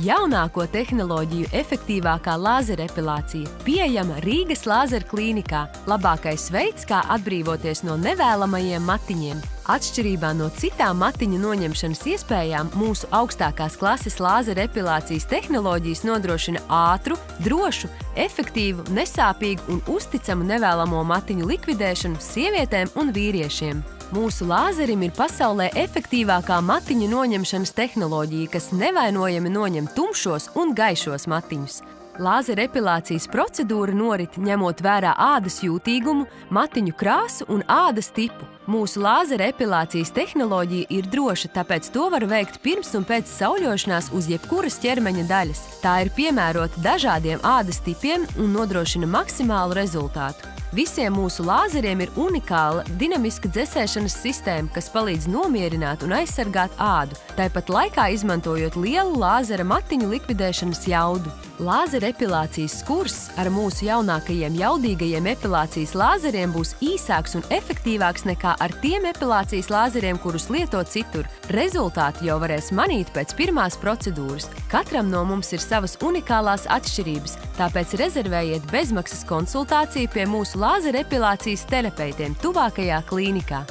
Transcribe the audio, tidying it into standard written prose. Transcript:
Jaunāko tehnoloģiju efektīvākā lāzerepilācija pieejama Rīgas Lāzeru klīnikā, labākais veids, kā atbrīvoties no nevēlamajiem matiņiem. Atšķirībā no citām matiņu noņemšanas iespējām, mūsu augstākās klases lāzerepilācijas tehnoloģijas nodrošina ātru, drošu, efektīvu, nesāpīgu un uzticamu nevēlamo matiņu likvidēšanu sievietēm un vīriešiem. Mūsu lāzerim ir pasaulē efektīvākā matiņu noņemšanas tehnoloģija, kas nevainojami noņem tumšos un gaišos matiņus. Lāzerepilācijas procedūra norit ņemot vērā ādas jūtīgumu, matiņu krāsu un ādas tipu. Mūsu lāzerepilācijas tehnoloģija ir droša, tāpēc to var veikt pirms un pēc sauļošanās uz jebkuras ķermeņa daļas. Tā ir piemērota dažādiem ādas tipiem un nodrošina maksimālu rezultātu. Visiem mūsu lāzeriem ir unikāla dinamiska dzesēšanas sistēma, kas palīdz nomierināt un aizsargāt ādu, tāpat laikā izmantojot lielu lāzera matiņu likvidēšanas jaudu. Lāzerepilācijas kurs ar mūsu jaunākajiem jaudīgajiem epilācijas lāzeriem būs īsāks un efektīvāks nekā ar tiem epilācijas lāzeriem, kurus lieto citur. Rezultātu jau varēs manīt pēc pirmās procedūras. Katram no mums ir savas unikālās atšķirības, tāpēc rezervējiet bezmaksas konsultāciju pie mūsu lāzerepilācijas terapeitiem tuvākajā klīnikā.